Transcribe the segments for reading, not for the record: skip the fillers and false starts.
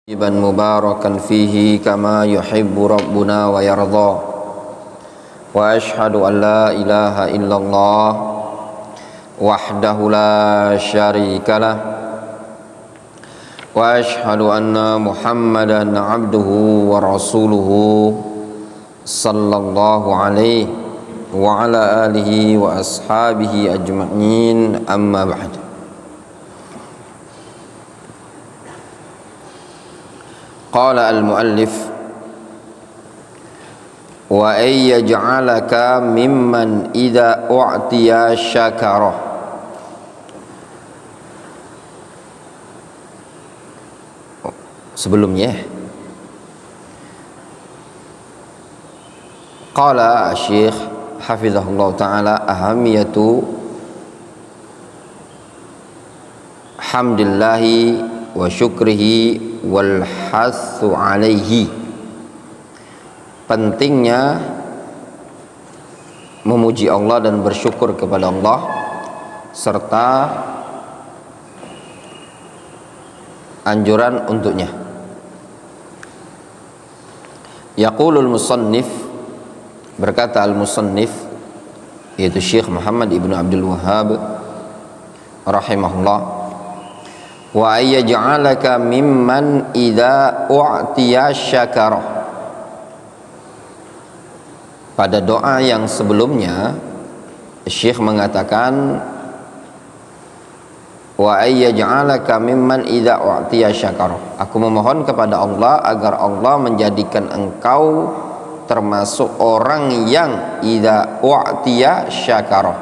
طيبا مباركا فيه كما يحب ربنا ويرضى وأشهد أن لا إله إلا الله وحده لا شريك له وأشهد أن محمدا عبده ورسوله صلى الله عليه وعلى آله وأصحابه أجمعين أما بعد. قال المؤلف وأن يجعلك ممن إذا أعطي شكره. Sebelumnya qala Syekh hafizahullah ta'ala ahamiyatu hamdillahi wa syukrihi wal hathu alaihi, pentingnya memuji Allah dan bersyukur kepada Allah serta anjuran untuknya. Yaqulul musannif, berkata al-musannif yaitu Syekh Muhammad ibnu Abdul Wahhab rahimahullah, wa ayyaj'alaka mimman idza u'tiya syakara. Pada doa yang sebelumnya Syekh mengatakan wa ayyaj'alaka mimman idza u'tiya syakara. Aku memohon kepada Allah agar Allah menjadikan engkau termasuk orang yang idza u'tiya syakara,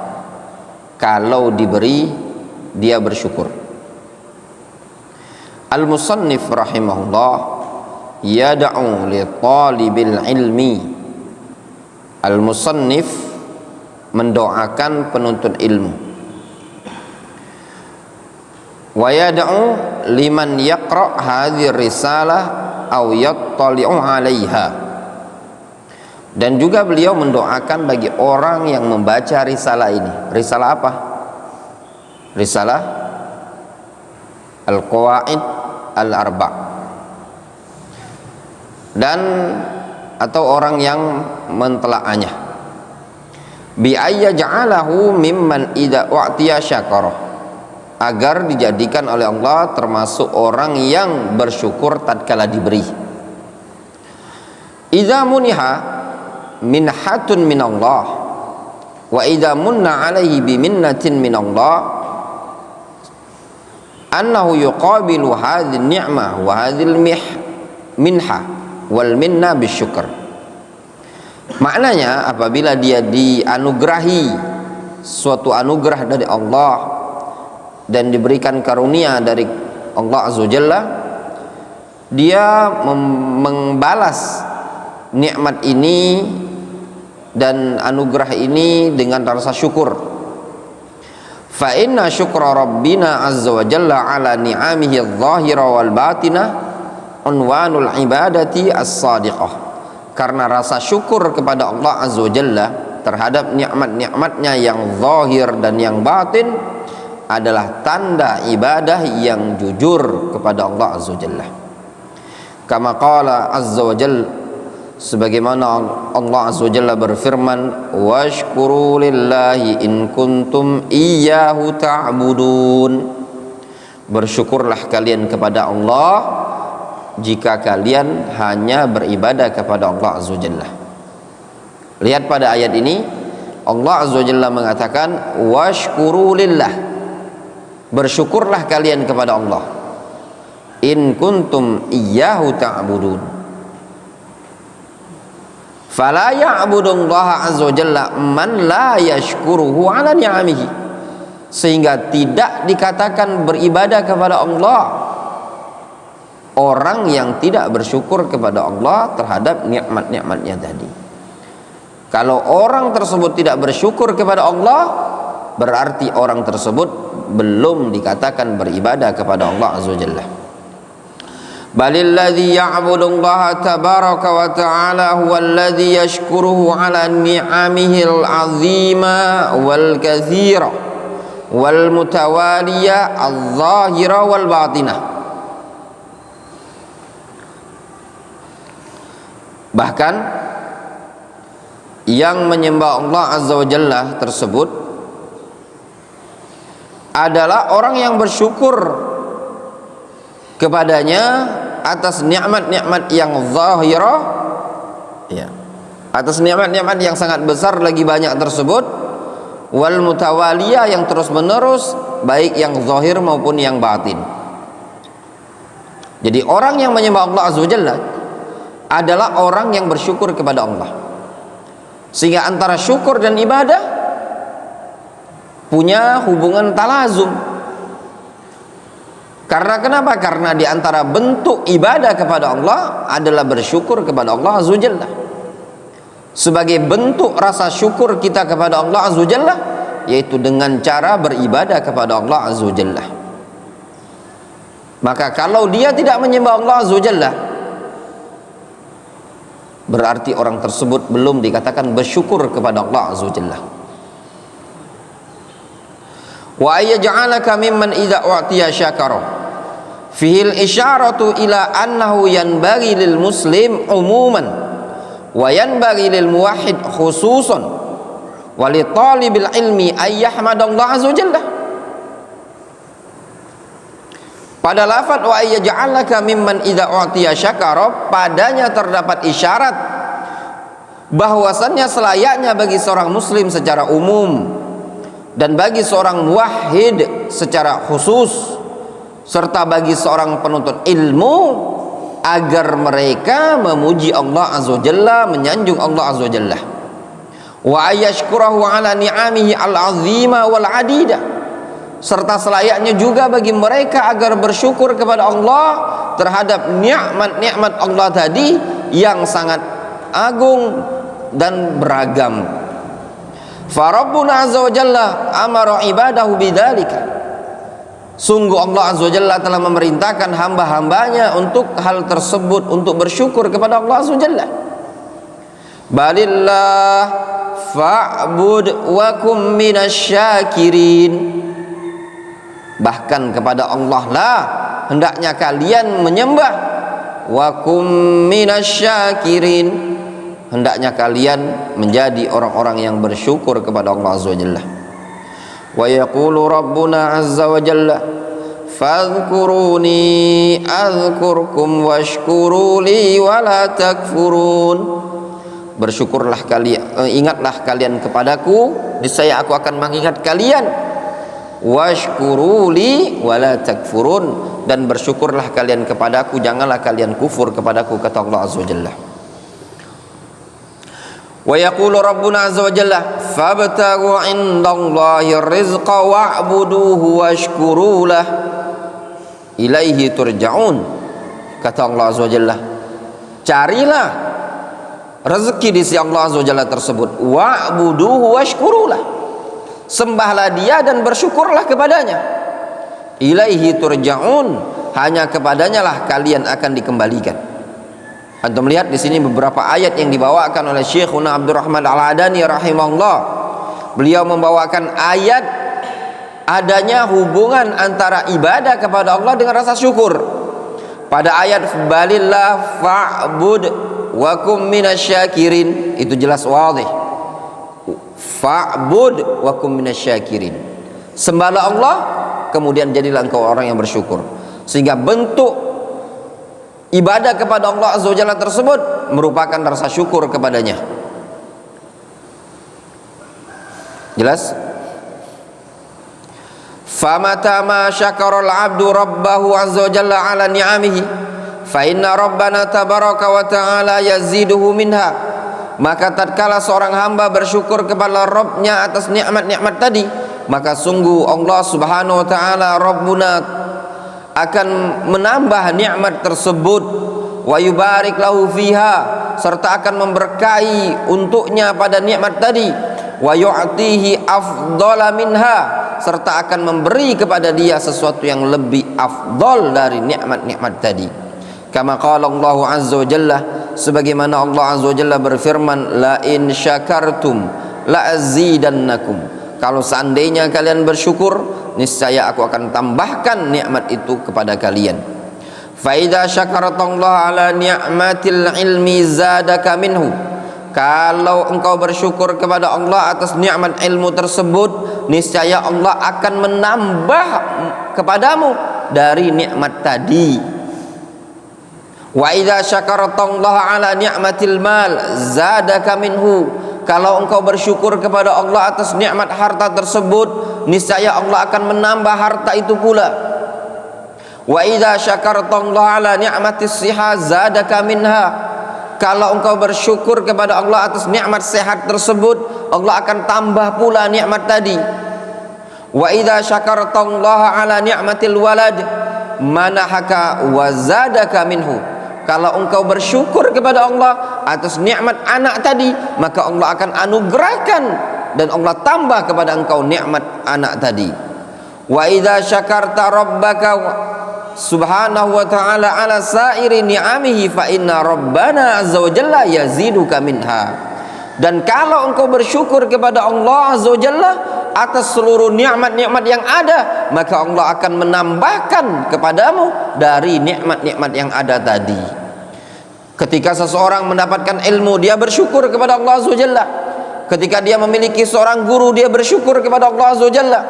kalau diberi dia bersyukur. Al-musannif rahimahullah yad'u li talibil ilmi. Al-musannif mendoakan penuntut ilmu. Wa yad'u liman yaqra' hadhihi risalah aw yattali'u 'alaiha. Dan juga beliau mendoakan bagi orang yang membaca risalah ini. Risalah apa? Risalah Al-Qawaid Al-Arba', dan atau orang yang mentelaahnya, bi ayyaj'alahu mimman idza u'tiya syakara, agar dijadikan oleh Allah termasuk orang yang bersyukur tatkala diberi. Idza muniha minhatun minallah wa idza munna alaihi bi minnatin minallah annahu yuqabilu hadhihi ni'mah wa hadhil minha wal minna bisyukr. Maknanya apabila dia dianugerahi suatu anugerah dari Allah dan diberikan karunia dari Allah Azza wa Jalla, dia membalas nikmat ini dan anugerah ini dengan rasa syukur. Fa inna syukra rabbina azza wa jalla ala ni'amihi adh-dhahira wal batinah unwanul ibadati as-sadiqah. Karena rasa syukur kepada Allah azza wa jalla terhadap nikmat-nikmatnya yang zahir dan yang batin adalah tanda ibadah yang jujur kepada Allah azza wa jalla. Kama qala azza wa jalla, sebagaimana Allah azza wa jalla berfirman, washkuru lillahi in kuntum iyyahu ta'budun. Bersyukurlah kalian kepada Allah jika kalian hanya beribadah kepada Allah azza wa jalla. Lihat pada ayat ini Allah azza wa jalla mengatakan washkuru lillah, bersyukurlah kalian kepada Allah, in kuntum iyyahu ta'budun. Fala ya'budullaha azza wa jalla man la yashkuruhu ala ni'amihi, sehingga tidak dikatakan beribadah kepada Allah orang yang tidak bersyukur kepada Allah terhadap nikmat-nikmatnya tadi. Kalau orang tersebut tidak bersyukur kepada Allah, berarti orang tersebut belum dikatakan beribadah kepada Allah azza wa jalla. Balilladzi ya'budullaha tabaraka wa ta'ala huwallazi yashkuruhu ala ni'amihil 'azima wal katsira wal mutawaliyah adh-dhahira wal batinah. Bahkan yang menyembah Allah Azza wa Jalla tersebut adalah orang yang bersyukur kepadanya atas nikmat-nikmat yang zahirah, ya, atas nikmat-nikmat yang sangat besar lagi banyak tersebut, wal mutawaliyah yang terus menerus, baik yang zahir maupun yang batin. Jadi orang yang menyembah Allah Azza wa Jalla adalah orang yang bersyukur kepada Allah, sehingga antara syukur dan ibadah punya hubungan talazum. Karena kenapa? Karena di antara bentuk ibadah kepada Allah adalah bersyukur kepada Allah Azza wa Jalla. Sebagai bentuk rasa syukur kita kepada Allah Azza wa Jalla, yaitu dengan cara beribadah kepada Allah Azza wa Jalla. Maka kalau dia tidak menyembah Allah Azza wa Jalla, berarti orang tersebut belum dikatakan bersyukur kepada Allah Azza wa Jalla. Wa ayyaj'alaka mimman idza u'tiya syakara. Fihil isyaratu ila annahu yanbaghi lil muslim umuman wa yanbaghi lil muwahhid khususan wa li talibil ilmi ay yahmadallah azza wa jalla. Pada lafaz wa ayyaj'alaka mimman idza u'tiya syakara, padanya terdapat isyarat bahwasannya selayaknya bagi seorang muslim secara umum dan bagi seorang muwahhid secara khusus, serta bagi seorang penuntut ilmu, agar mereka memuji Allah Azza wa Jalla, menyanjung Allah Azza wa Jalla, wa ayashkurahu ala ni'amihi al-azima wal adida, serta selayaknya juga bagi mereka agar bersyukur kepada Allah terhadap nikmat-nikmat Allah tadi yang sangat agung dan beragam. Fa Rabbuna Azza wa Jalla amara ibadahu bidzalika. Sungguh Allah Azza wa Jalla telah memerintahkan hamba-hambanya untuk hal tersebut, untuk bersyukur kepada Allah Azza wa Jalla. Balillah fa'bud wa kum minasyakirin. Bahkan kepada Allah lah hendaknya kalian menyembah, wa kum minasyakirin, hendaknya kalian menjadi orang-orang yang bersyukur kepada Allah Azza wa Jalla. Wa yaqulu rabbuna azza wa jalla fadhkuruni adhkurkum washkuru li wa la takfurun. Bersyukurlah kalian, ingatlah kalian kepadaku, niscaya aku akan mengingat kalian. Washkuru li wa la takfurun, dan bersyukurlah kalian kepadaku, janganlah kalian kufur kepadaku, kata Allah Azza wa Jalla. Wa yaqulu rabbuna azza wa jalla fabtaghu 'indallahi rizqa wa'buduhu washkuru lah ilaihi turja'un. Kata Allah Azza wa Jalla, carilah rezeki di sisi Allah Azza wa Jalla tersebut, wa'buduhu washkuru lah, sembahlah dia dan bersyukurlah kepadanya. Ilaihi turja'un, hanya kepadanya lah kalian akan dikembalikan. Antum lihat di sini beberapa ayat yang dibawakan oleh Syekhuna Abdurrahman Al-Adani rahimahullah. Beliau membawakan ayat adanya hubungan antara ibadah kepada Allah dengan rasa syukur. Pada ayat balillah fa'bud wa kum minasyakirin, itu jelas wadih. Fa'bud wa kum minasyakirin, sembahlah Allah, kemudian jadilah engkau orang yang bersyukur. Sehingga bentuk ibadah kepada Allah Azza wa Jalla tersebut merupakan rasa syukur kepadanya. Jelas? Famata ma syakara al-'abdu rabbahu azza wa jalla ala ni'amihi fa inna rabbana tabaraka wa ta'ala yaziduhu minha. Maka tatkala seorang hamba bersyukur kepada Rabbnya atas nikmat-nikmat tadi, maka sungguh Allah Subhanahu wa ta'ala Rabbuna akan menambah nikmat tersebut, wa yubarik lahu fiha, serta akan memberkahi untuknya pada nikmat tadi, wa yu'tihi afdhala minha, serta akan memberi kepada dia sesuatu yang lebih afdal dari nikmat-nikmat tadi. Kama qala Allah Azza wa Jalla, sebagaimana Allah Azza wa Jalla berfirman, la in syakartum la azidannakum, kalau seandainya kalian bersyukur, niscaya aku akan tambahkan nikmat itu kepada kalian. Fa idza syakaratallah ala ni'matil ilmi zadaka minhu. Kalau engkau bersyukur kepada Allah atas nikmat ilmu tersebut, niscaya Allah akan menambah kepadamu dari nikmat tadi. Wa idza syakaratallah ala ni'matil mal zadaka minhu. Kalau engkau bersyukur kepada Allah atas nikmat harta tersebut, niscaya Allah akan menambah harta itu pula. Wa idza syakaratallah ala ni'matis siha zadaka minha. Kalau engkau bersyukur kepada Allah atas nikmat sehat tersebut, Allah akan tambah pula nikmat tadi. Wa idza syakartallaha ala ni'matil walad manahaka wa zadaka minhu. Kalau engkau bersyukur kepada Allah atas nikmat anak tadi, maka Allah akan anugerahkan dan Allah tambah kepada engkau nikmat anak tadi. Wa idza syakarta rabbaka subhanahu wa ta'ala ala sairi ni'amihi fa inna rabbana azza wa jalla yaziduka minha. Dan kalau engkau bersyukur kepada Allah azza wa jalla atas seluruh nikmat-nikmat yang ada, maka Allah akan menambahkan kepadamu dari nikmat-nikmat yang ada tadi. Ketika seseorang mendapatkan ilmu, dia bersyukur kepada Allah azza wa jalla. Ketika dia memiliki seorang guru, dia bersyukur kepada Allah azza wa jalla.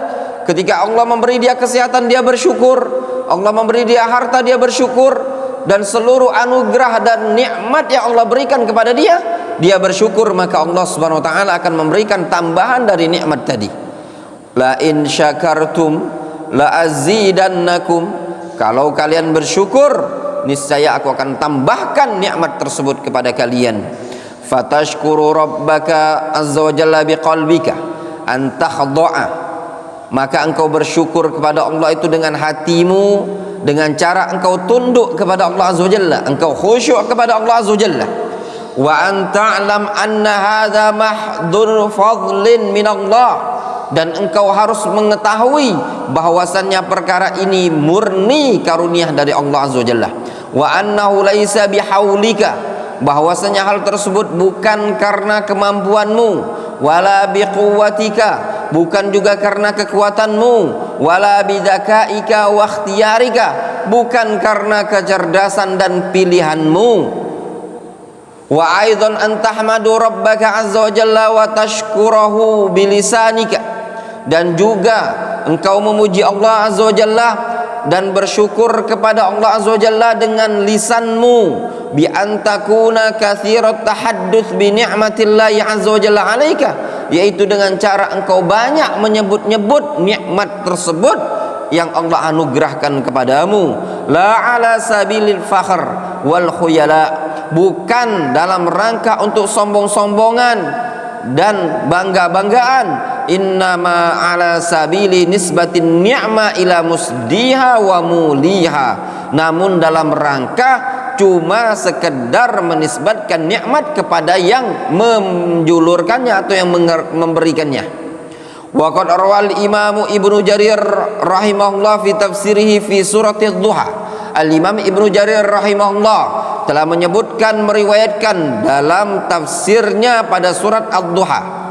Ketika Allah memberi dia kesehatan, dia bersyukur. Allah memberi dia harta, dia bersyukur. Dan seluruh anugerah dan nikmat yang Allah berikan kepada dia, dia bersyukur, maka Allah subhanahu wa ta'ala akan memberikan tambahan dari nikmat tadi. La in syakartum la azidannakum. Kalau kalian bersyukur, niscaya aku akan tambahkan nikmat tersebut kepada kalian. Fatashkuru rabbaka azza wa jalla biqalbika an takhda'a. Maka engkau bersyukur kepada Allah itu dengan hatimu, dengan cara engkau tunduk kepada Allah azza wa jalla, engkau khusyuk kepada Allah azza wa jalla. Wa an ta'lam anna hadza mahdhur fadlin min Allah. Dan engkau harus mengetahui bahwasannya perkara ini murni karunia dari Allah azza wa jalla. Wa annahu laisa bihaulika. Bahwasanya hal tersebut bukan karena kemampuanmu, wala biquwwatika, bukan juga karena kekuatanmu, wala bidzakaika wa ikhtiyarika, bukan karena kecerdasan dan pilihanmu. Wa aidan an tahmadu rabbaka azza wa jalla wa tashkurahu bilisanika. Dan juga engkau memuji Allah azza wa jalla dan bersyukur kepada Allah azza wa jalla dengan lisanmu, bi antakuna katsirat tahadduts bi ni'matillahi azza wa jalla 'alaika, yaitu dengan cara engkau banyak menyebut-nyebut nikmat tersebut yang Allah anugerahkan kepadamu. La ala sabilil fakhr wal khuyala, bukan dalam rangka untuk sombong-sombongan dan bangga-banggaan. Innama ala sabili nisbatin ni'ma ila musdiha wa muliha, namun dalam rangka cuma sekedar menisbatkan nikmat kepada yang menjulurkannya atau yang memberikannya. Wa qad rawal Imam Ibnu Jarir rahimahullah fi tafsirihi fi suratil Duha. Al-Imam Ibnu Jarir rahimahullah telah menyebutkan, meriwayatkan dalam tafsirnya pada surat Ad-Duha.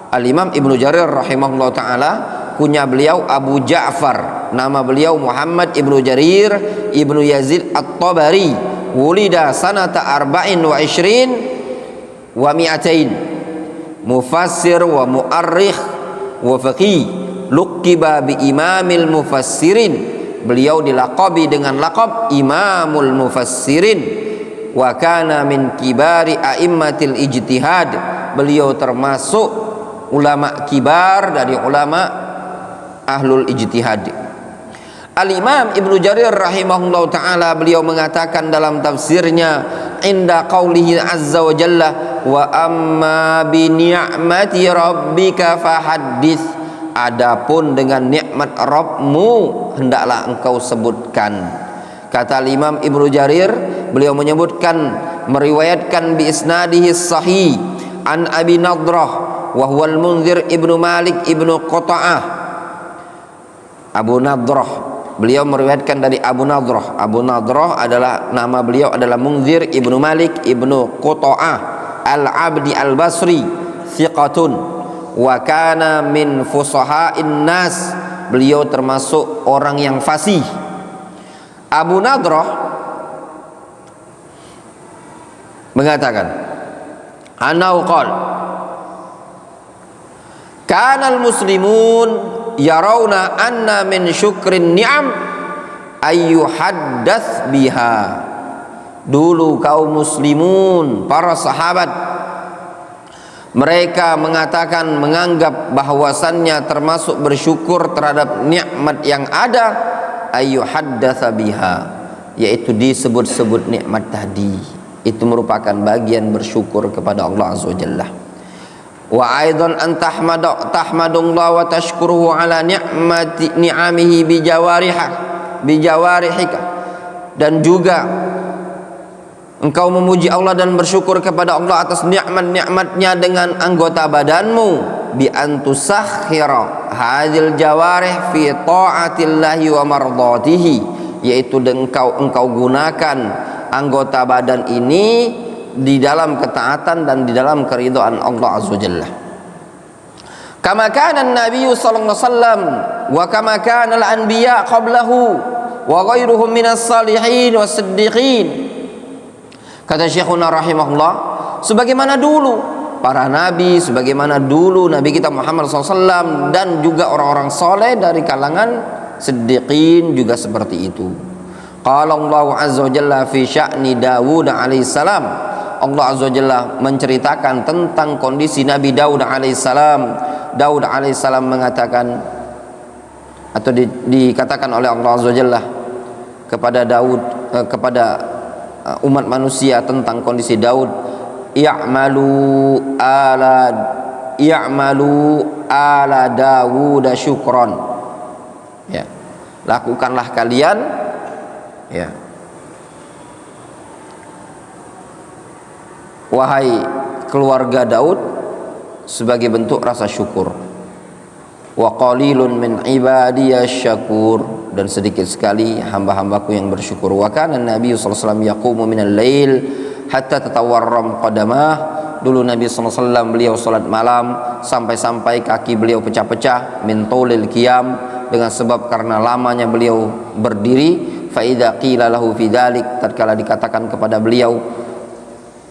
Al-Imam Ibnu Jarir rahimahullah ta'ala, kunya beliau Abu Ja'far, nama beliau Muhammad Ibnu Jarir Ibnu Yazid At-Tabari, wulida sanata arba'in wa ishrin wa mi'atain, mufassir wa mu'arrikh wa faqih, luqiba bi imamil mufassirin. Beliau dilaqabi dengan laqab Imamul Mufassirin. Wa kana min kibari a'immatil ijtihad. Beliau termasuk ulama kibar dari ulama ahlul ijtihad. Al-Imam Ibnu Jarir rahimahullah ta'ala, beliau mengatakan dalam tafsirnya, inda qawlihi azza wa jalla wa amma bi ni'mati rabbika fahaddits. Adapun dengan nikmat Rabbmu hendaklah engkau sebutkan. Kata Imam Ibnu Jarir, beliau menyebutkan, meriwayatkan bi isnadihi sahih an Abi Nadrah wa huwa al-Munzir Ibnu Malik Ibnu Qata'ah. Abu Nadrah, beliau meriwayatkan dari Abu Nadrah. Abu Nadrah adalah nama beliau adalah Munzir Ibnu Malik Ibnu Qata'ah al-Abdi al-Basri, thiqatun wa kana min fusaha'in nas. Beliau termasuk orang yang fasih. Abu Nadrah mengatakan, anau qol kanal muslimun yarawna anna min syukrin ni'am ayyuhaddath biha. Dulu kaum muslimun, para sahabat, mereka mengatakan, menganggap bahwasannya termasuk bersyukur terhadap nikmat yang ada, ayyuhaddatha biha, yaitu disebut-sebut nikmat tadi. Itu merupakan bagian bersyukur kepada Allah Azza wa Jalla. Wa aidan an tahmadullah wa tashkuruhu ala ni'amihi bijawarihika, dan juga engkau memuji Allah dan bersyukur kepada Allah atas nikmat-nikmatnya dengan anggota badanmu, bi antusakhira hadhil jawarih fi ta'atillahi wa mardatihi, yaitu engkau gunakan anggota badan ini di dalam ketaatan dan di dalam keridhaan Allah Azza wa Jalla. Kama kana an-nabiy sallallahu alaihi wasallam wa kama kana al-anbiya qablahu wa ghairuhum minas salihin was siddiqin. Kata Syekhuna rahimahullah, sebagaimana dulu para nabi, sebagaimana dulu Nabi kita Muhammad SAW, dan juga orang-orang soleh dari kalangan siddiqin juga seperti itu. Qala Allah Azza wa Jalla fi sya'ni Dawud alaihissalam. Allah Azza wa Jalla menceritakan tentang kondisi Nabi Daud alaihissalam. Daud alaihissalam mengatakan, atau dikatakan oleh Allah Azza wa Jalla kepada Daud, kepada umat manusia tentang kondisi Daud, i'malu ala Dawud syukron, ya, lakukanlah kalian, ya, wahai keluarga Daud, sebagai bentuk rasa syukur. Wa qalilun min ibadiyasy syakur, dan sedikit sekali hamba-hambaku yang bersyukur. Wa kana Nabi sallallahu alaihi wasallam yaqumu minal lail hatta tatawarram qadamah. Dulu Nabi sallallahu alaihi wasallam beliau salat malam sampai-sampai kaki beliau pecah-pecah, min tulil qiyam, dengan sebab karena lamanya beliau berdiri. Fa idza qila lahu fi dzalik, tatkala dikatakan kepada beliau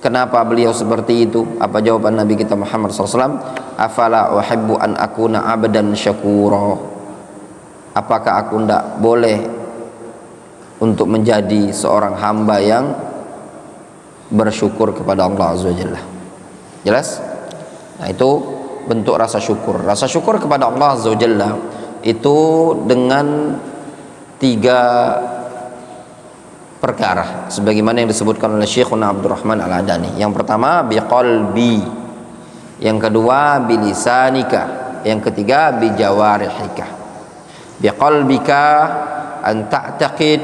kenapa beliau seperti itu, apa jawaban Nabi kita Muhammad SAW? Afala uhibbu an akuna abdan syakura, apakah aku tidak boleh untuk menjadi seorang hamba yang bersyukur kepada Allah Azza wa Jalla? Jelas? Nah, itu bentuk rasa syukur. Rasa syukur kepada Allah Azza wa Jalla itu dengan 3 perkara, sebagaimana yang disebutkan oleh Syekhuna Abdurrahman Al-Adani. Yang pertama biqalbi, yang kedua bilisanika, yang ketiga bijawarihika. Biqalbika an ta'taqid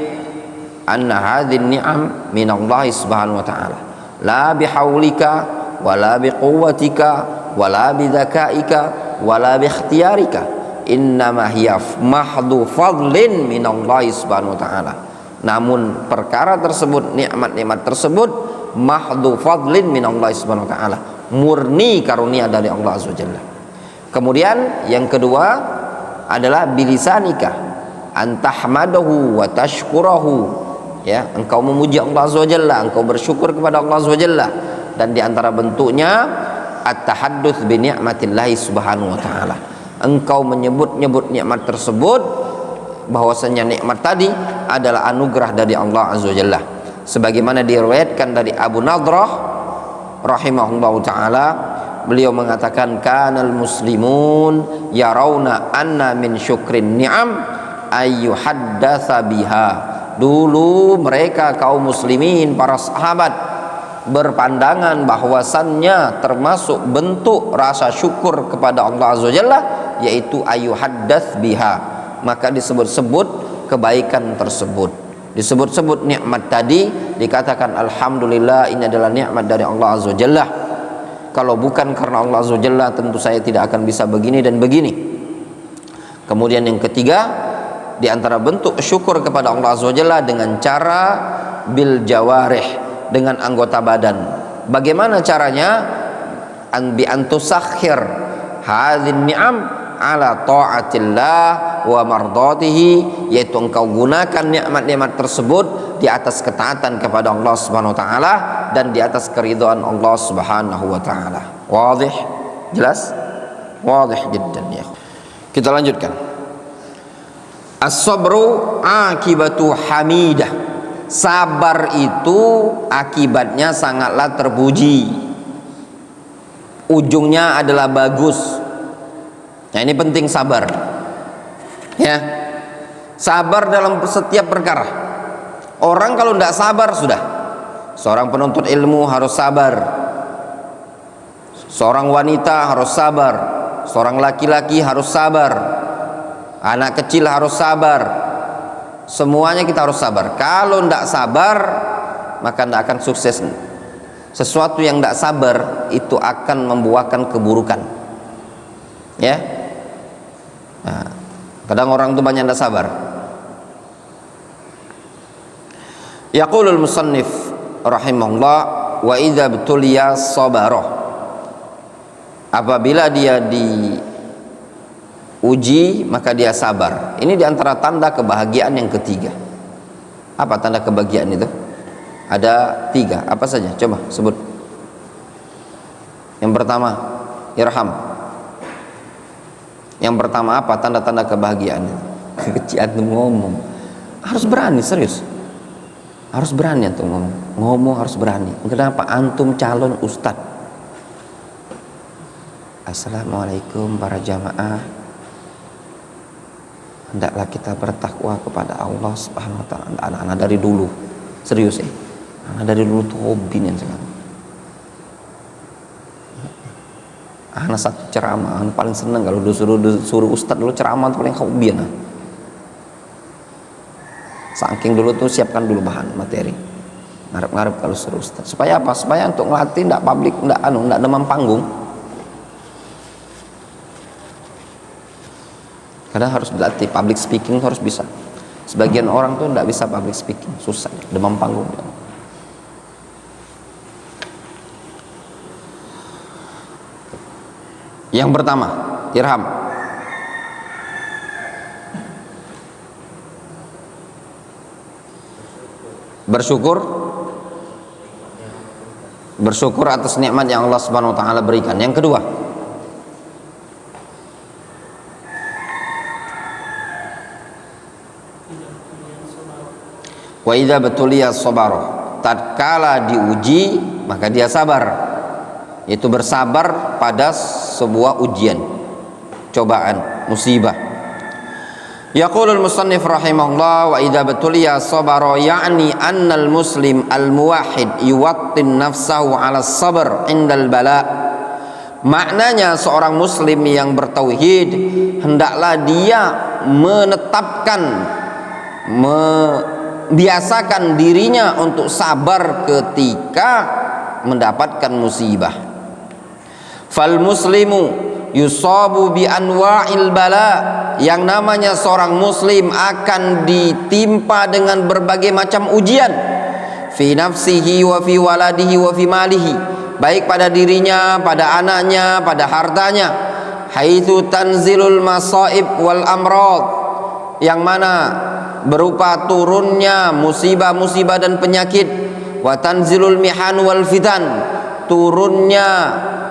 anna hadhihi ni'am min Allah subhanahu wa ta'ala, la bihaulika wala biquwwatika wala bidzakaika wala biikhtiyarika, innama hiya mahdhu fadlin min Allah subhanahu wa ta'ala. Namun perkara tersebut, nikmat-nikmat tersebut, mahdhu fadlin min Allah subhanahu wa ta'ala, murni karunia dari Allah azza wajalla. Kemudian yang kedua adalah bilisanika, antahmadahu wa tashkurahu, ya, engkau memuji Allah azza wajalla, engkau bersyukur kepada Allah azza wajalla, dan di antara bentuknya at-tahadduts bi ni'matillahi subhanahu wa ta'ala, engkau menyebut-nyebut nikmat tersebut, bahwasanya nikmat tadi adalah anugerah dari Allah azza wajalla, sebagaimana diriwayatkan dari Abu Nadrah rahimahullahu taala, beliau mengatakan kanal muslimun yarawna anna min syukrin ni'am ayyuhaddatsa biha. Dulu mereka kaum muslimin, para sahabat, berpandangan bahwasannya termasuk bentuk rasa syukur kepada Allah azza wajalla, yaitu ayyuhaddats biha, maka disebut-sebut kebaikan tersebut, disebut-sebut nikmat tadi, dikatakan alhamdulillah, ini adalah nikmat dari Allah azza wajalla. Kalau bukan karena Allah azza wajalla, tentu saya tidak akan bisa begini dan begini. Kemudian yang ketiga, di antara bentuk syukur kepada Allah azza wajalla dengan cara bil jawarih, dengan anggota badan. Bagaimana caranya? Bi antusakhir hadzin ni'am ala ta'atillah wa mardatihi, yaitu engkau gunakan nikmat-nikmat tersebut di atas ketaatan kepada Allah Subhanahu wa taala dan di atas keridhaan Allah Subhanahu wa taala. Wadih? Jelas? Wadih jiddan ya. Kita lanjutkan. As-sabru akibatu hamidah. Sabar itu akibatnya sangatlah terpuji. Ujungnya adalah bagus. Nah, ini penting sabar. Ya. Sabar dalam setiap perkara. Orang kalau tidak sabar sudah. Seorang penuntut ilmu harus sabar. Seorang wanita harus sabar. Seorang laki-laki harus sabar. Anak kecil harus sabar. Semuanya kita harus sabar. Kalau tidak sabar, maka tidak akan sukses. Sesuatu yang tidak sabar itu akan membuahkan keburukan. Ya. Nah, kadang orang itu banyak tidak sabar. Yaqulul musannif rahimahullah, wa idza btuliya sabara. Apabila dia diuji maka dia sabar. Ini diantara tanda kebahagiaan yang ketiga. Apa tanda kebahagiaan itu? Ada 3. Apa saja? Coba sebut. Yang pertama, irham. Yang pertama apa tanda-tanda kebahagiaan itu? Kecian tuh ngomong. Harus berani, serius. Harus berani tuh ngomong. Ngomong harus berani. Kenapa? Antum calon ustadz. Assalamualaikum para jamaah. Hendaklah kita bertakwa kepada Allah Subhanahu wa taala. Anak-anak dari dulu. Serius ya. Anak dari dulu tuh hobi nih sekarang. Anak satu ceramah, anak paling seneng kalau disuruh ustadz dulu ceramah tuh paling hobi nah. Saking dulu tuh siapkan dulu bahan materi. Ngarep-ngarep kalau suruh ustadz. Supaya apa? Supaya untuk ngelatih ndak publik, ndak demam panggung. Kadang harus berlatih public speaking, harus bisa. Sebagian orang tuh ndak bisa public speaking, susah, demam panggung. Yang pertama, irham. Bersyukur atas nikmat yang Allah Subhanahu wa taala berikan. Yang kedua, wa idza batuliya sabara. Tatkala diuji maka dia sabar. Itu bersabar pada sebuah ujian, cobaan, musibah. Yaqulul musannif rahimahullah, wa idza batuliya sabara ya'ni annal muslim al muwahhid yuwattin nafsahu 'ala sabr 'indal bala. Maknanya seorang muslim yang bertauhid hendaklah dia menetapkan, membiasakan dirinya untuk sabar ketika mendapatkan musibah. Fal muslimu yusabu bi anwa'il bala. Yang namanya seorang muslim akan ditimpa dengan berbagai macam ujian. Fi nafsihi wa fi waladihi wa fi malihi. Baik pada dirinya, pada anaknya, pada hartanya. Haitsu tanzilul masaib wal amrad. Yang mana berupa turunnya musibah-musibah dan penyakit. Wa tanzilul mihan wal fitan. Turunnya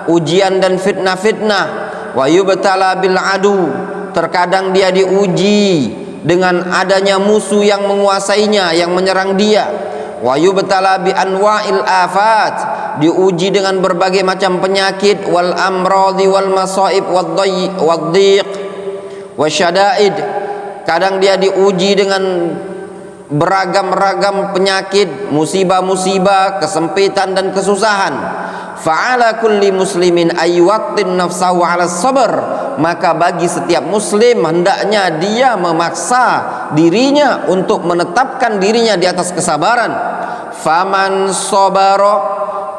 ujian dan fitnah-fitnah. Wa yubtala bil adu. Terkadang dia diuji dengan adanya musuh yang menguasainya, yang menyerang dia. Wa yubtala bi anwa'il afat. Diuji dengan berbagai macam penyakit. Wal amradi wal masaib wad dhiq wasyada'id. Kadang dia diuji dengan beragam-ragam penyakit, musibah-musibah, kesempitan dan kesusahan. Fa'ala kulli muslimin ayyuwattin nafsahu 'ala sabr. Maka bagi setiap muslim hendaknya dia memaksa dirinya untuk menetapkan dirinya di atas kesabaran. Faman sabara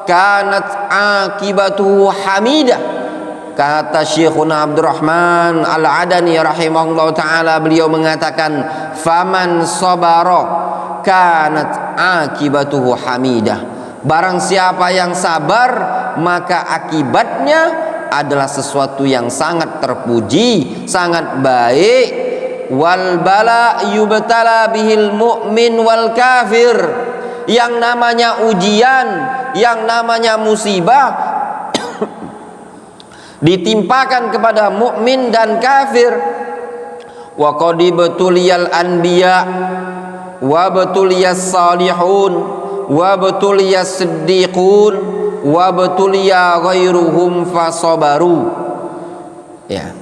kanat akibatuhu hamidah. Kata Syekhuna Abdurrahman Al-Adani rahimahullah ta'ala, beliau mengatakan faman sabara kanat akibatuhu hamidah. Barang siapa yang sabar maka akibatnya adalah sesuatu yang sangat terpuji, sangat baik. Wal bala yubtala bihil mu'min wal kafir. yang namanya ujian, yang namanya musibah ditimpakan kepada mukmin dan kafir. Wa qad ibtuliyal anbiya wa ibtuliyas salihun wa ibtuliyas siddiqun wa ibtuliya ghairuhum fasabaru. Ya.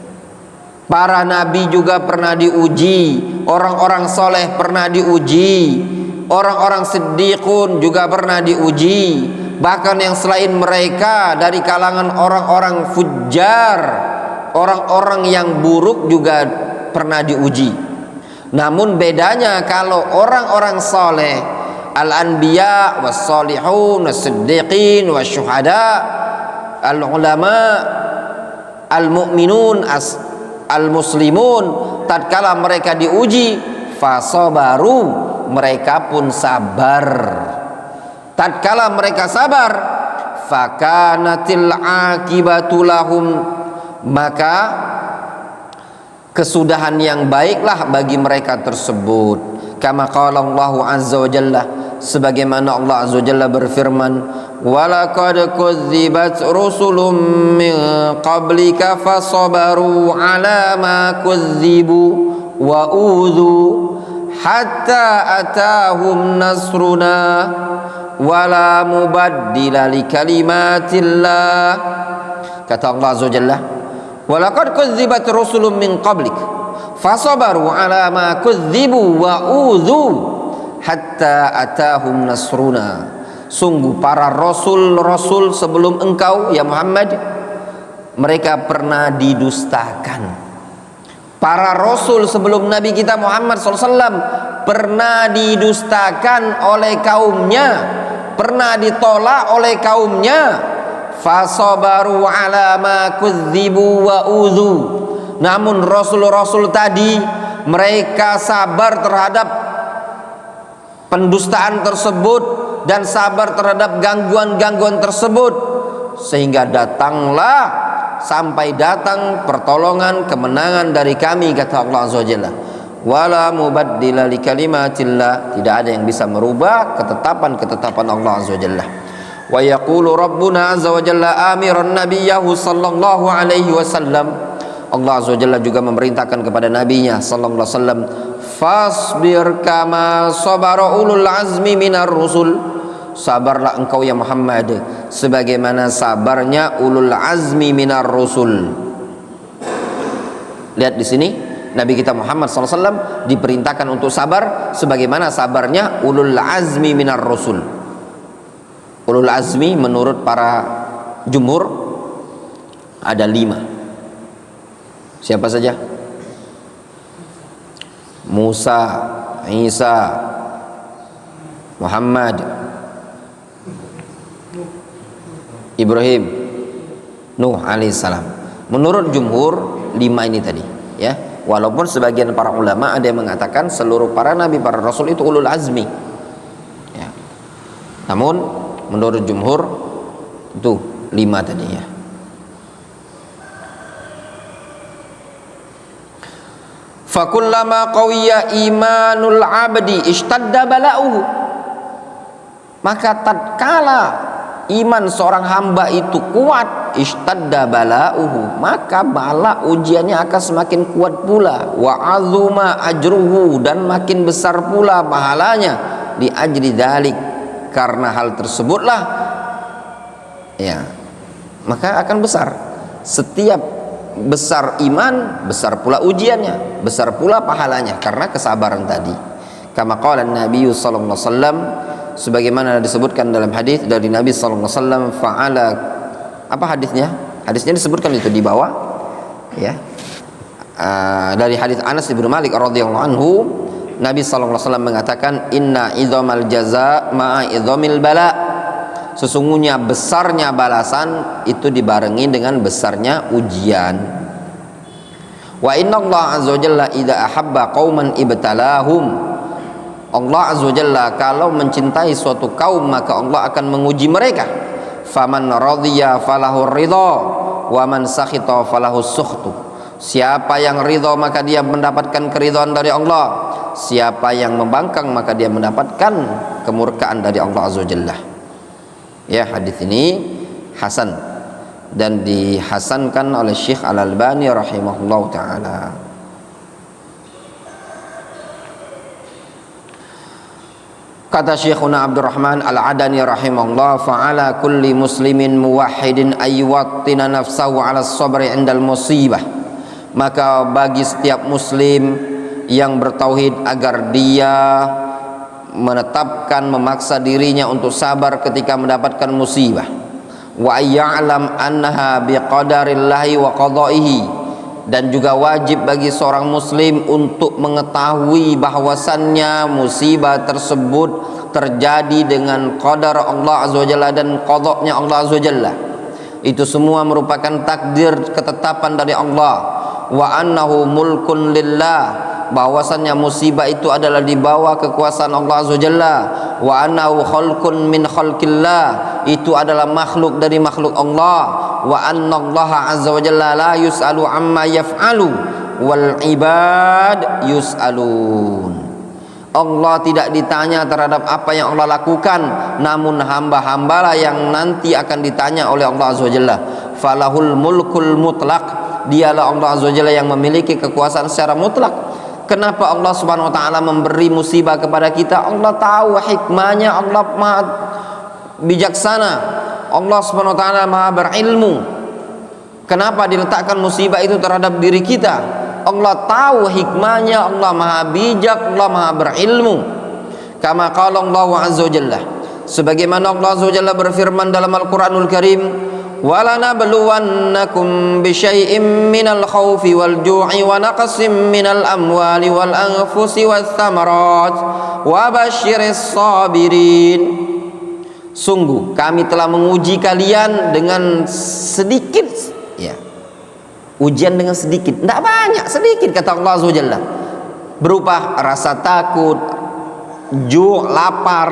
Para nabi juga pernah diuji, orang-orang soleh pernah diuji, orang-orang siddiqun juga pernah diuji, bahkan yang selain mereka dari kalangan orang-orang fujjar, orang-orang yang buruk juga pernah diuji. Namun bedanya kalau orang-orang soleh, al-anbiya was-salihun was-siddiqin was-syuhada, al-ulama, al-mu'minun, al-muslimun, tatkala mereka diuji, fasabaru, mereka pun sabar. Tatkala mereka sabar, fakanatil akibatu lahum, maka kesudahan yang baiklah bagi mereka tersebut. Kama qala Allah azza wa jalla, sebagaimana Allah azza wa jalla berfirman, walaqad kudzibat rusulun min qablika fasabaru ala ma kudzibu wa udzu hatta atahum nasruna wala mubaddila li kalimatillah. Kata Allah azza wa jalla, walaqad kudzibat rusulun min qablik fasabaru ala ma kudzibu wa udzu hatta atahum nasruna. Sungguh para rasul-rasul sebelum engkau ya Muhammad, mereka pernah didustakan. Para rasul sebelum Nabi kita Muhammad SAW pernah didustakan oleh kaumnya, pernah ditolak oleh kaumnya. Fasabaru ala ma kudzibu wa udzu. Namun rasul-rasul tadi mereka sabar terhadap pendustaan tersebut dan sabar terhadap gangguan-gangguan tersebut, sehingga datanglah sampai datang pertolongan, kemenangan dari kami, kata Allah azza wa jalla. Wala mubaddila li kalimatillah, tidak ada yang bisa merubah ketetapan Allah azza wa jalla. Wa yaqulu rabbuna azza wa jalla amiran nabiyahu sallallahu alaihi wasallam, Allah azza wa jalla juga memerintahkan kepada nabinya sallallahu alaihi wasallam, fasbir kama sabara ulul azmi minar rusul, sabarlah engkau ya Muhammad sebagaimana sabarnya ulul azmi minar rusul. Lihat di sini Nabi kita Muhammad SAW diperintahkan untuk sabar sebagaimana sabarnya ulul azmi minar rusul. Ulul azmi menurut para jumhur ada 5. Siapa saja? Musa, Isa, Muhammad, Ibrahim, Nuh alaihissalam. Menurut jumhur 5 ini tadi, ya. Walaupun sebagian para ulama ada yang mengatakan seluruh para nabi, para rasul itu ulul azmi, ya. Namun menurut jumhur itu 5 tadi, ya. Fakullama qawiya imanul abdi ishtadda bala'uhu, maka tatkala iman seorang hamba itu kuat, ishtadda bala'uhu, maka bala ujiannya akan semakin kuat pula. Wa azuma ajruhu, dan makin besar pula pahalanya. Di ajri dzalik, karena hal tersebutlah, ya, maka akan besar. Setiap besar iman, besar pula ujiannya, besar pula pahalanya karena kesabaran tadi. Kama qala Nabi sallallahu alaihi wasallam, sebagaimana disebutkan dalam hadis dari Nabi sallallahu alaihi wasallam, fa'ala, apa hadisnya? Hadisnya disebutkan itu di bawah, ya. Dari hadis Anas bin Malik radhiyallahu anhu, Nabi sallallahu alaihi wasallam mengatakan, inna idzamal jaza ma'a idzamil bala, sesungguhnya besarnya balasan itu dibarengi dengan besarnya ujian. Wa inna Allah azza wa jalla idza ahabba qauman ibtalahum, Allah azza wa jalla kalau mencintai suatu kaum maka Allah akan menguji mereka. Faman radhiya falahu ridha wa man sakhita falahu sukhtu, Siapa yang ridha maka dia mendapatkan keridhaan dari Allah. Siapa yang membangkang maka dia mendapatkan kemurkaan dari Allah Azza wa Jalla. Ya, hadis ini hasan dan dihasankan oleh Syekh Al-Albani rahimahullah taala. Kata Syekhuna Abdurrahman Al-Adani rahimahullah, fa'ala kulli muslimin muwahhidin ayyuwattina nafsahu 'ala as-sabri 'indal musibah. Maka bagi setiap muslim yang bertauhid agar dia menetapkan, memaksa dirinya untuk sabar ketika mendapatkan musibah. Wa ya'lam annaha biqadarillahi wa qada'ihi, dan juga wajib bagi seorang muslim untuk mengetahui bahwasannya musibah tersebut terjadi dengan qadar Allah Azza wa Jalla dan qadanya Allah Azza wa Jalla. Itu semua merupakan takdir, ketetapan dari Allah. Wa annahu mulkun lillah, bahwasannya musibah itu adalah di bawah kekuasaan Allah Azza wa Jalla. Wa annahu khalqun min khalqillah, itu adalah makhluk dari makhluk Allah. Wa anna Allah Azza wa Jalla la yus'alu amma yaf'alu wal ibad yus'alun. Allah tidak ditanya terhadap apa yang Allah lakukan, namun hamba-hambalah yang nanti akan ditanya oleh Allah Azza wa Jalla. Falahul mulkul mutlaq, dialah Allah Azza wa Jalla yang memiliki kekuasaan secara mutlak. Kenapa Allah Subhanahu wa taala memberi musibah kepada kita? Allah tahu hikmahnya, Allah Maha bijaksana, Allah Subhanahu wa taala Maha berilmu. Kenapa diletakkan musibah itu terhadap diri kita? Allah tahu hikmahnya, Allah Maha bijak, Allah Maha berilmu. Kama qala Allah Azza wa Jalla, sebagaimana Allah Azza wa Jalla berfirman dalam Al-Qur'anul Karim, وَلَنَبْلُوَنَّكُمْ بِشَيْءٍ مِّنَ الْخَوْفِ وَالْجُوعِ وَنَقْصٍ مِّنَ الْأَمْوَالِ وَالْأَنفُسِ وَالثَّمَرَاتِ وَبَشِّرِ الصَّابِرِينَ. Sungguh kami telah menguji kalian dengan sedikit, ya, ujian dengan sedikit, tidak banyak, sedikit, kata Allah Azza wa Jalla, berupa rasa takut, lapar,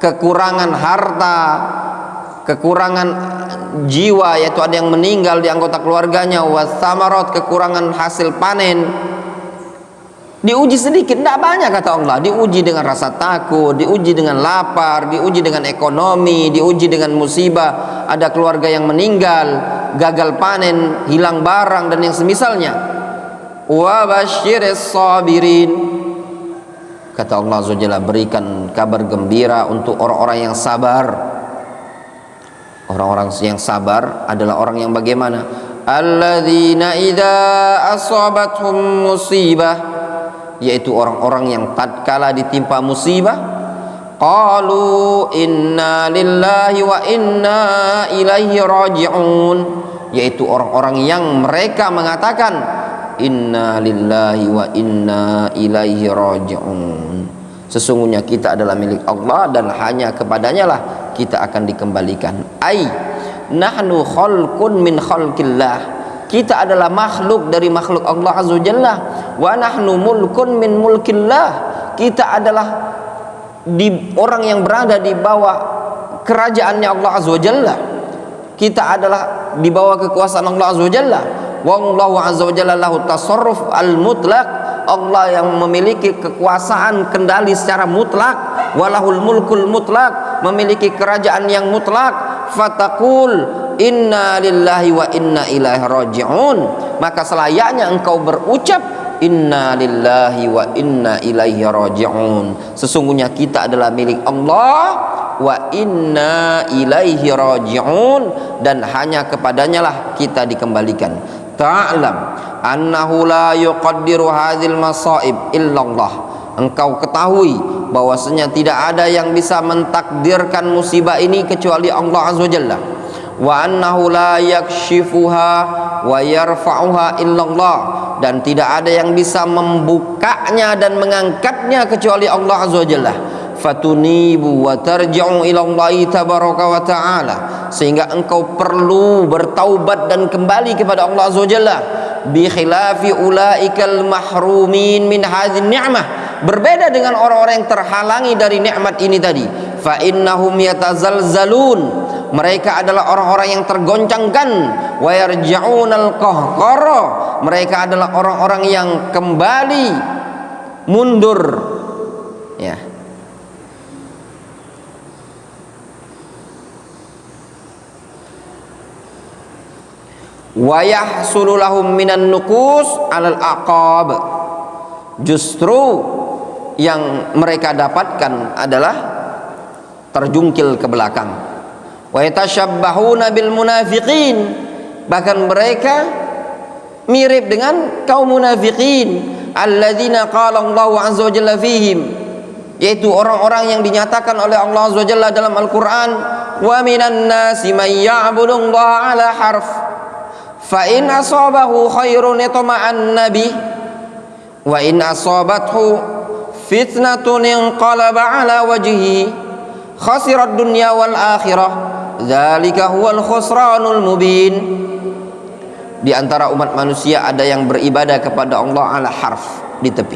kekurangan harta, kekurangan jiwa, yaitu ada yang meninggal di anggota keluarganya, wassamarat, kekurangan hasil panen. Diuji sedikit, tidak banyak, kata Allah. Diuji dengan rasa takut, diuji dengan lapar, diuji dengan ekonomi, diuji dengan musibah, ada keluarga yang meninggal, gagal panen, hilang barang, dan yang semisalnya. Wa basyiris sabirin, kata Allah Azza wa Jalla, berikan kabar gembira untuk orang-orang yang sabar. Orang-orang yang sabar adalah orang yang bagaimana? Alladzina idza asabathum musibah, yaitu orang-orang yang tatkala ditimpa musibah, qalu inna lillahi wa inna ilaihi raji'un, yaitu orang-orang yang mereka mengatakan inna lillahi wa inna ilaihi raji'un, sesungguhnya kita adalah milik Allah dan hanya kepadanya lah kita akan dikembalikan. Ai nahnu khalqun min khalqillah, kita adalah makhluk dari makhluk Allah Azza wa Jalla. Wa nahnu mulkun min mulkillah, kita adalah orang yang berada di bawah kerajaannya Allah Azza wa Jalla. Kita adalah di bawah kekuasaan Allah Azza wa Jalla. Wallahu Azza wa Jalla lahu tasarruf al-mutlaq, Allah yang memiliki kekuasaan kendali secara mutlak. Walahul mulkul mutlak, memiliki kerajaan yang mutlak. Fataqul inna lillahi wa inna ilaihi raji'un, maka selayaknya engkau berucap inna lillahi wa inna ilaihi raji'un, sesungguhnya kita adalah milik Allah, wa inna ilaihi raji'un, dan hanya kepadanya lah kita dikembalikan. Ta'lam annahu la yuqaddiru hadhil masaib illallah, engkau ketahui bahwasanya tidak ada yang bisa mentakdirkan musibah ini kecuali Allah Azza wa Jalla. Wa annahu la yakshifuha wa yarfa'uha illallah, dan tidak ada yang bisa membukanya dan mengangkatnya kecuali Allah Azza wa Jalla. Fatunibu wa tarji'u ila Allah tabaraka wa ta'ala, sehingga engkau perlu bertaubat dan kembali kepada Allah Azza wa Jalla. Bi khilafi ulaikal mahrumin min hadhihi ni'mah, berbeda dengan orang-orang yang terhalangi dari nikmat ini tadi. Fa innahum yatazalzalun, mereka adalah orang-orang yang tergoncangkan. Wa yarji'unal qahqara, mereka adalah orang-orang yang kembali mundur, ya. Wa yahsulu lahum minan nuqus 'alal aqab. Justru yang mereka dapatkan adalah terjungkil ke belakang. Wa yatashabbahuna bil munafiqin, bahkan mereka mirip dengan kaum munafiqin alladzina qala Allahu azza wa jalla fihim, yaitu orang-orang yang dinyatakan oleh Allah azza wa jalla dalam Al-Qur'an, wa minan nasi may ya'budu Allah ala harf fa in asabahu khairun itama'anna bih wa in asabathu fitnatun inqalaba ala wajhihi khasirat dunya wal akhirah dzalika huwal khusranul mubin. Di antara umat manusia ada yang beribadah kepada Allah ala harf, di tepi.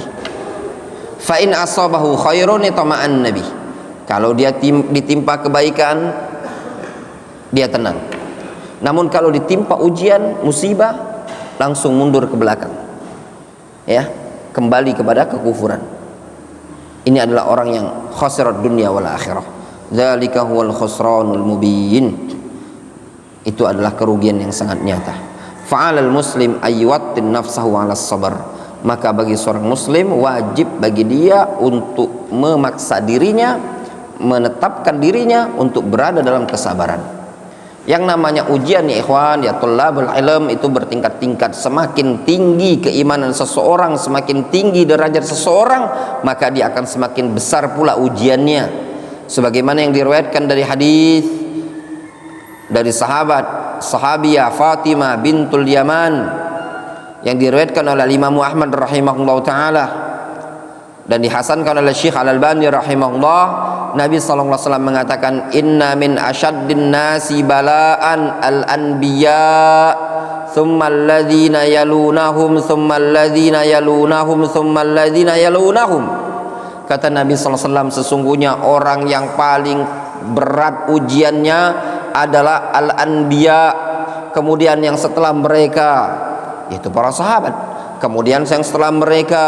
Fa in asabahu khairun itama'an nabi, kalau dia ditimpa kebaikan dia tenang. Namun kalau ditimpa ujian, musibah, langsung mundur ke belakang, ya, kembali kepada kekufuran. Ini adalah orang yang khasirat dunya wal akhirah. Dzalika huwal khusranul mubin. Itu adalah kerugian yang sangat nyata. Fa'alal muslim ayyuwattin nafsahu 'alas sabr. Maka bagi seorang muslim wajib bagi dia untuk memaksa dirinya, menetapkan dirinya untuk berada dalam kesabaran. Yang namanya ujian ya ikhwan, ya thalabul ilm, itu bertingkat-tingkat. Semakin tinggi keimanan seseorang, semakin tinggi derajat seseorang, maka dia akan semakin besar pula ujiannya. Sebagaimana yang diriwayatkan dari hadis dari sahabiyah Fatimah bintul Yaman, yang diriwayatkan oleh Imam Ahmad rahimahullah taala dan dihasankan oleh Syekh Al-Albani rahimahullah. Nabi sallallahu alaihi wasallam mengatakan, inna min asyaddin nasi bala'an al-anbiya thumma alladhina yalunahum thumma alladhina yalunahum thumma alladhina yalunahum. Kata Nabi sallallahu alaihi wasallam, sesungguhnya orang yang paling berat ujiannya adalah al-anbiya, kemudian yang setelah mereka yaitu para sahabat, kemudian yang setelah mereka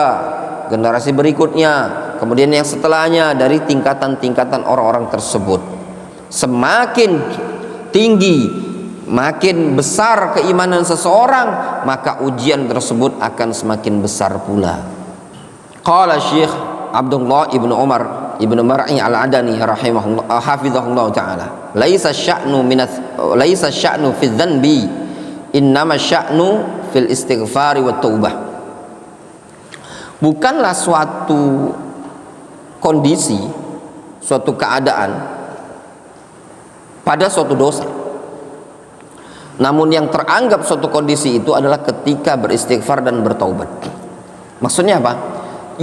generasi berikutnya, kemudian yang setelahnya, dari tingkatan-tingkatan orang-orang tersebut. Semakin tinggi, makin besar keimanan seseorang, maka ujian tersebut akan semakin besar pula. Qala Syekh Abdullah ibnu Umar ibnu Mar'i al-Adani rahimahullah hafizahullah taala, laisa sya'nu fi dzanbi, innama sya'nu fil istighfari wat taubah. Bukanlah suatu kondisi, suatu keadaan pada suatu dosa, namun yang teranggap suatu kondisi itu adalah ketika beristighfar dan bertaubat. Maksudnya apa?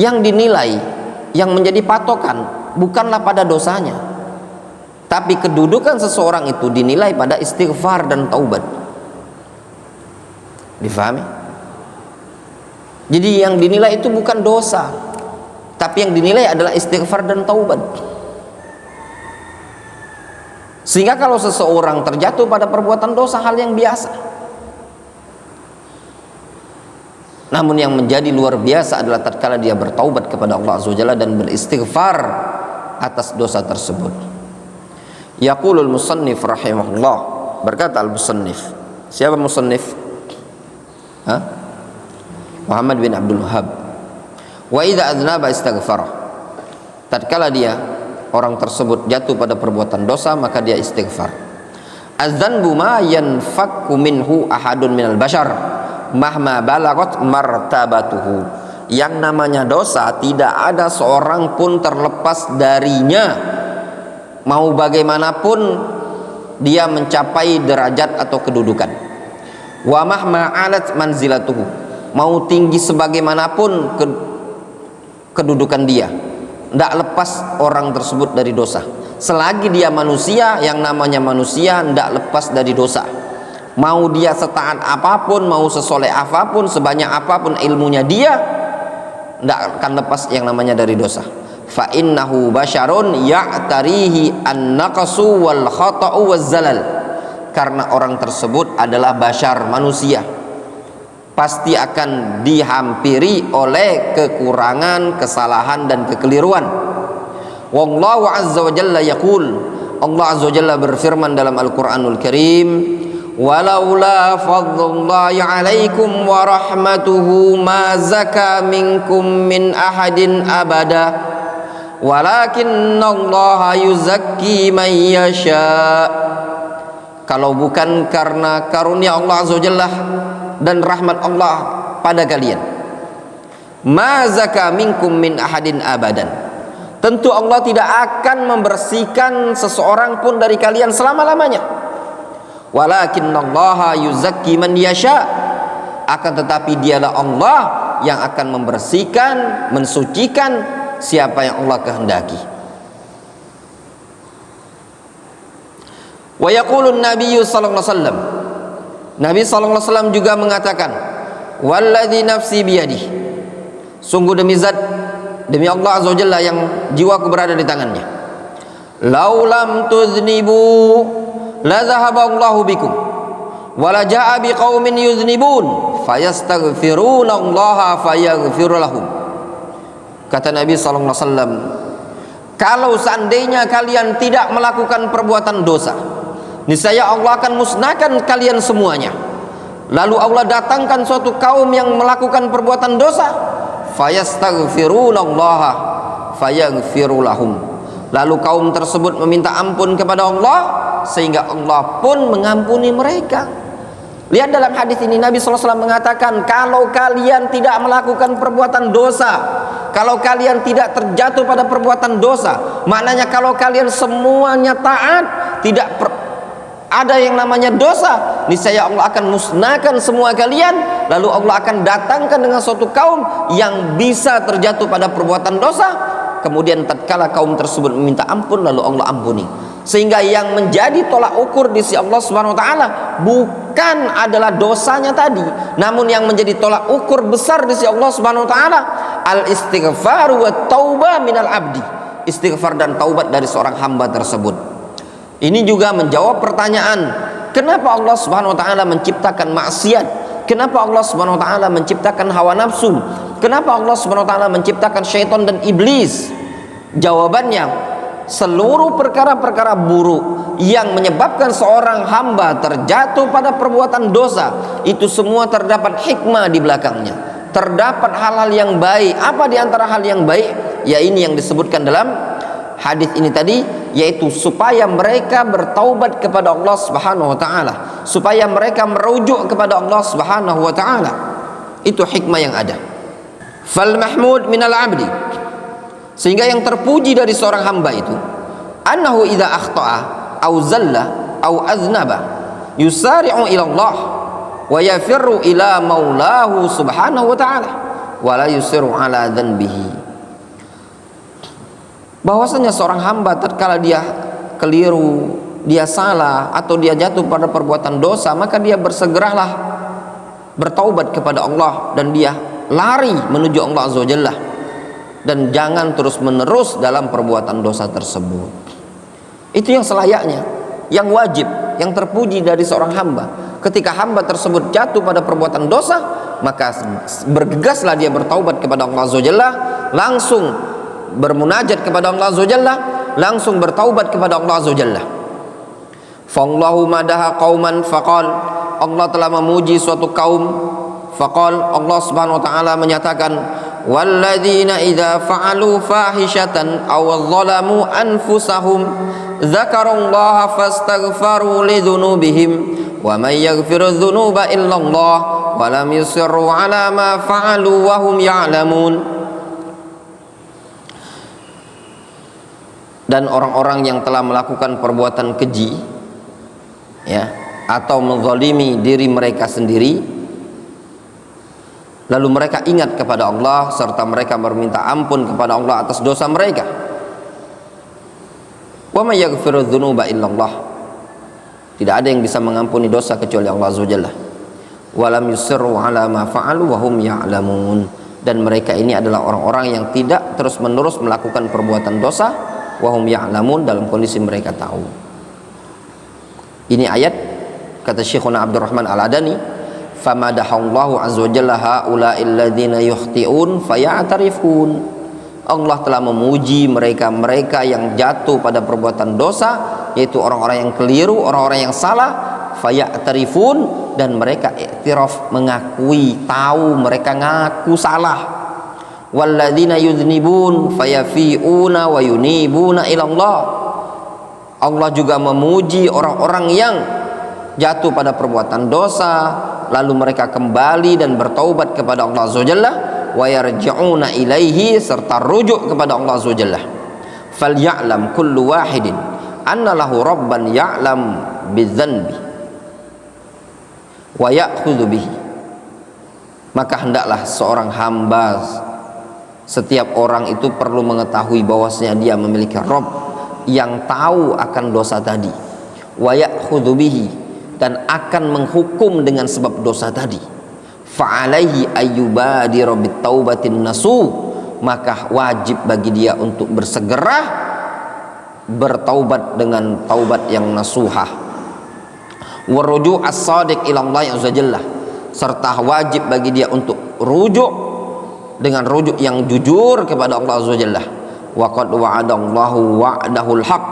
Yang dinilai, yang menjadi patokan bukanlah pada dosanya, tapi kedudukan seseorang itu dinilai pada istighfar dan taubat. Difahami? Jadi yang dinilai itu bukan dosa, tapi yang dinilai adalah istighfar dan taubat. Sehingga kalau seseorang terjatuh pada perbuatan dosa, hal yang biasa. Namun yang menjadi luar biasa adalah tatkala dia bertaubat kepada Allah Azza wa Jalla dan beristighfar atas dosa tersebut. Yaqulul musannif rahimahullah, berkata al-musannif. Siapa musannif? Muhammad bin Abdul Wahhab. Wa idza adnaba istaghfara, tatkala dia, orang tersebut, jatuh pada perbuatan dosa, maka dia istighfar. Az-dzanbu ma yanfakku minhu ahadun minal bashar mahma balagat martabatuhu. Yang namanya dosa tidak ada seorang pun terlepas darinya, mau bagaimanapun dia mencapai derajat atau kedudukan. Wa mahma alat manzilatuhu, mau tinggi sebagaimanapun kedudukan dia, tidak lepas orang tersebut dari dosa. Selagi dia manusia, yang namanya manusia tidak lepas dari dosa. Mau dia setaat apapun, mau sesoleh apapun, sebanyak apapun ilmunya, dia tidak akan lepas yang namanya dari dosa. Fa innahu basyarun ya'tarihi an-naqsu wal khata'u waz zalal. Karena orang tersebut adalah basyar, manusia, pasti akan dihampiri oleh kekurangan, kesalahan dan kekeliruan. Wallahu azza wa jalla yaqul, Allah azza wa jalla berfirman dalam Al-Qur'anul Karim, walaula fadlullahi alaikum wa rahmatuhu ma zaka minkum min ahadin abada walakinnallaha yuzakki man yasha. Kalau bukan karena karunia Allah azza wa jalla dan rahmat Allah pada kalian, ma zaka minkum min ahadin abadan, tentu Allah tidak akan membersihkan seseorang pun dari kalian selama-lamanya. Walakinnallaha yuzakki man yasha, akan tetapi dialah Allah yang akan membersihkan, mensucikan siapa yang Allah kehendaki. Wa yaqulun nabiyyu sallallahu alaihi wasallam, Nabi sallallahu alaihi wasallam juga mengatakan, walladzi nafsi biyadihi, sungguh demi zat, demi Allah azza wajalla yang jiwaku berada di tangannya, laulam tuznibu la dhahaba Allahu bikum wa la jaa biqaumin yuznibun fayastaghfiruna Allah fayaghfir lahum. Kata Nabi sallallahu alaihi wasallam, kalau seandainya kalian tidak melakukan perbuatan dosa, niscaya Allah akan musnahkan kalian semuanya. Lalu Allah datangkan suatu kaum yang melakukan perbuatan dosa, fayastaghfirunallaha fayaghfiru lahum. Lalu kaum tersebut meminta ampun kepada Allah, sehingga Allah pun mengampuni mereka. Lihat dalam hadis ini Nabi SAW mengatakan, kalau kalian tidak melakukan perbuatan dosa, kalau kalian tidak terjatuh pada perbuatan dosa, maknanya kalau kalian semuanya taat, tidak ada yang namanya dosa, niscaya Allah akan musnahkan semua kalian. Lalu Allah akan datangkan dengan suatu kaum yang bisa terjatuh pada perbuatan dosa, kemudian tatkala kaum tersebut meminta ampun, lalu Allah ampuni. Sehingga yang menjadi tolak ukur di sisi Allah Subhanahu wa taala bukan adalah dosanya tadi, namun yang menjadi tolak ukur besar di sisi Allah Subhanahu wa taala al istighfar wa taubah minal abdi, istighfar dan taubat dari seorang hamba tersebut. Ini juga menjawab pertanyaan, kenapa Allah Subhanahu wa taala menciptakan maksiat? Kenapa Allah Subhanahu wa taala menciptakan hawa nafsu? Kenapa Allah Subhanahu wa taala menciptakan syaitan dan iblis? Jawabannya, seluruh perkara-perkara buruk yang menyebabkan seorang hamba terjatuh pada perbuatan dosa, itu semua terdapat hikmah di belakangnya. Terdapat hal-hal yang baik. Apa di antara hal yang baik? Ya ini yang disebutkan dalam hadis ini tadi, yaitu supaya mereka bertaubat kepada Allah Subhanahu wa taala, supaya mereka merujuk kepada Allah Subhanahu wa taala. Itu hikmah yang ada. Fal mahmud minal abdi, sehingga yang terpuji dari seorang hamba itu, annahu idza akhta'a au zalla au aznaba yusari'u ila Allah wa yafirru ila maulahu subhanahu wa ta'ala wa la yusiru ala dhanbihi. Bahwasanya seorang hamba tatkala dia keliru, dia salah atau dia jatuh pada perbuatan dosa, maka dia bersegeralah bertaubat kepada Allah dan dia lari menuju Allah Azza wa Jalla, dan jangan terus-menerus dalam perbuatan dosa tersebut. Itu yang selayaknya, yang wajib, yang terpuji dari seorang hamba. Ketika hamba tersebut jatuh pada perbuatan dosa, maka bergegaslah dia bertaubat kepada Allah Azza wa Jalla, langsung bermunajat kepada Allah Azza wa Jalla, langsung bertaubat kepada Allah Azza wa Jalla. Fallahu madaha qauman faqal, Allah telah memuji suatu kaum. Faqal, Allah Subhanahu wa taala menyatakan, walladzina idza fa'alu fahishatan aw dhalamu anfusahum dzakarullaha fastaghfaru lidzunubihim wa may yaghfiru dzunuba illallah wa lam yusirru ala ma fa'alu wa hum ya'lamun. Dan orang-orang yang telah melakukan perbuatan keji, ya, atau menzalimi diri mereka sendiri, lalu mereka ingat kepada Allah serta mereka meminta ampun kepada Allah atas dosa mereka. Wa may yaghfiru dzunuba illallah, tidak ada yang bisa mengampuni dosa kecuali Allah Azza wa Jalla. Wa lam yusirru ala ma fa'alu wa hum ya'lamun, dan mereka ini adalah orang-orang yang tidak terus-menerus melakukan perbuatan dosa, wa hum ya'lamun, dalam kondisi mereka tahu. Ini ayat, kata Syekhuna Abdurrahman Al-Adani, famadahallahu azza wa jalla haula'il ladzina yukhti'un faya'tarifun. Allah telah memuji mereka yang jatuh pada perbuatan dosa, yaitu orang-orang yang keliru, orang-orang yang salah, faya'tarifun, dan mereka iktiraf, mengakui, tahu mereka ngaku salah. Walladzina yudznibun fayafi'una wa yunibuna ila Allah. Allah juga memuji orang-orang yang jatuh pada perbuatan dosa, lalu mereka kembali dan bertaubat kepada Allah Azza wa Jalla, wa yarji'una ilaihi, serta rujuk kepada Allah Azza wa Jalla. Falya'lam kullu wahidin anna lahu rabban ya'lam bidzanbi wa ya'khudhu bihi. Maka hendaklah seorang hamba, setiap orang itu perlu mengetahui bahwasanya dia memiliki Rabb yang tahu akan dosa tadi, wa ya'khudhu bihi, dan akan menghukum dengan sebab dosa tadi. Fa'alaihi ayyubadira bitaubatin nasuh, maka wajib bagi dia untuk bersegera bertaubat dengan taubat yang nasuhah. Waruju' as-sadiq ila Allah azza jalla, serta wajib bagi dia untuk rujuk dengan rujuk yang jujur kepada Allah azza jalla. Wa qad wa'adallahu wa'dahul haq,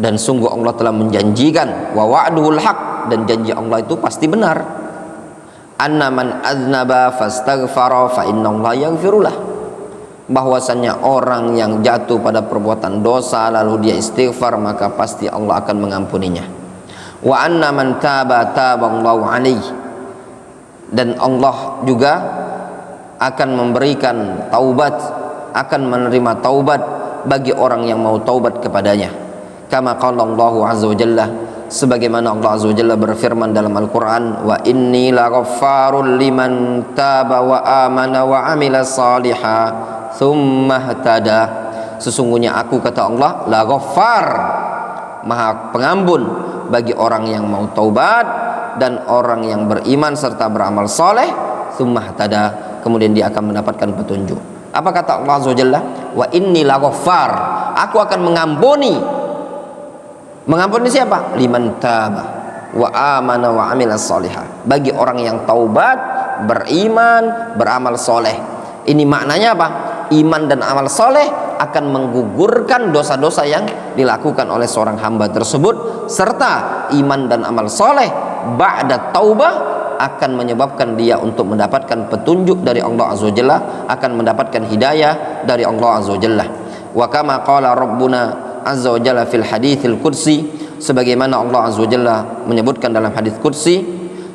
dan sungguh Allah telah menjanjikan, wa wa'duhul haq, dan janji Allah itu pasti benar. Anna man aznaba fastaghfara fa innallaha yaghfirulah, bahwasanya orang yang jatuh pada perbuatan dosa lalu dia istighfar, maka pasti Allah akan mengampuninya. Wa anna man taba taballahu alaihi, dan Allah juga akan memberikan taubat, akan menerima taubat bagi orang yang mau taubat kepadanya. Kama qala Allah azza wa jalla, sebagaimana Allah azza wa jalla berfirman dalam Al-Qur'an, wa inni laghaffarul liman taba wa amana wa amila salihah tsumma ihtada. Sesungguhnya aku, kata Allah, la ghaffar, maha pengampun bagi orang yang mau taubat dan orang yang beriman serta beramal soleh, tsumma ihtada, kemudian dia akan mendapatkan petunjuk. Apa kata Allah azza wa jalla? Wa inni la ghaffar, aku akan mengampuni. Mengampuni siapa? Liman taba wa amana wa amila salihah, bagi orang yang taubat, beriman, beramal soleh. Ini maknanya apa? Iman dan amal soleh akan menggugurkan dosa-dosa yang dilakukan oleh seorang hamba tersebut, serta iman dan amal soleh ba'da taubah akan menyebabkan dia untuk mendapatkan petunjuk dari Allah azza wa jalla, akan mendapatkan hidayah dari Allah azza wa jalla. Wa kama qala rabbuna azza wa jalla fil haditsil qudsi, sebagaimana Allah azza wa jalla menyebutkan dalam hadis qudsi,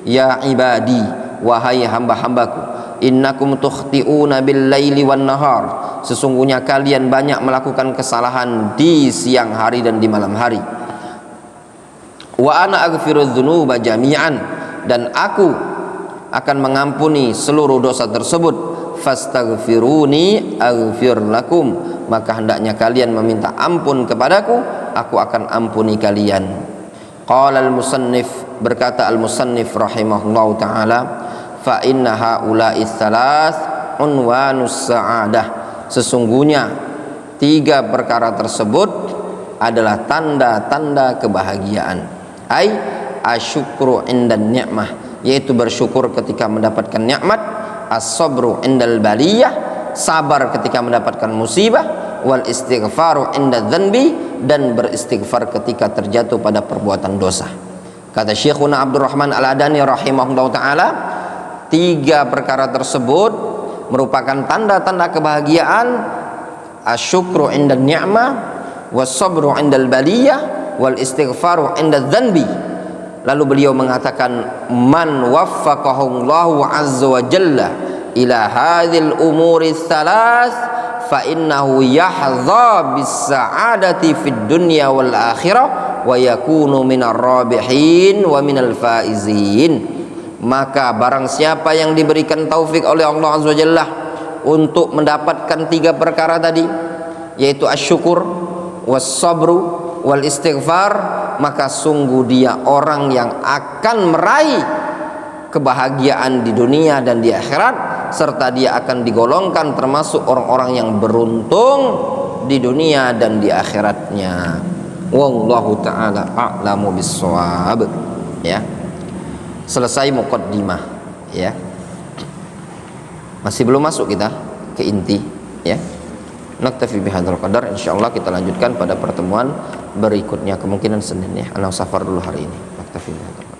ya ibadi, wahai hamba-hambaku, innakum tukhti'una bil laili wan nahar, sesungguhnya kalian banyak melakukan kesalahan di siang hari dan di malam hari. Wa ana aghfirudz dzunuba jami'an, dan aku akan mengampuni seluruh dosa tersebut. Fastaghfiruni aghfir lakum, maka hendaknya kalian meminta ampun kepadaku, aku akan ampuni kalian. Qala al-musannif, berkata al-musannif rahimahullahu ta'ala, fa inna haula'i tsalath unwanus sa'adah, sesungguhnya tiga perkara tersebut adalah tanda-tanda kebahagiaan. Ai asyukru indan ni'mah, yaitu bersyukur ketika mendapatkan nikmat, as-sabru indal baliyah, sabar ketika mendapatkan musibah, wal istighfaru indadz dzanbi, dan beristighfar ketika terjatuh pada perbuatan dosa. Kata Syekhuna Abdurrahman Al-Adani rahimahullah ta'ala, tiga perkara tersebut merupakan tanda-tanda kebahagiaan: asyukru indan ni'mah, was-sabru indal baliyah, wal istighfaru indadz dzanbi. Lalu beliau mengatakan, man waffaqahullahu azza wa jalla ila hadhil umuri tsalath fa innahu yahdha bis sa'adati fid dunya wal akhirah wa yakunu minar rabihin wa minal faizin. Maka barang siapa yang diberikan taufik oleh Allah azza wa jalla untuk mendapatkan tiga perkara tadi, yaitu asyukur, was sabru, wal istighfar, maka sungguh dia orang yang akan meraih kebahagiaan di dunia dan di akhirat, serta dia akan digolongkan termasuk orang-orang yang beruntung di dunia dan di akhiratnya. Wallahu ta'ala a'lamu bissawab. Ya. selesai muqaddimah ya. Masih belum masuk kita ke inti ya. Naktafi bihadzal qadar, insyaallah kita lanjutkan pada pertemuan berikutnya, kemungkinan Senin ya. Ana safar dulu hari ini. Naktafi bihadzal.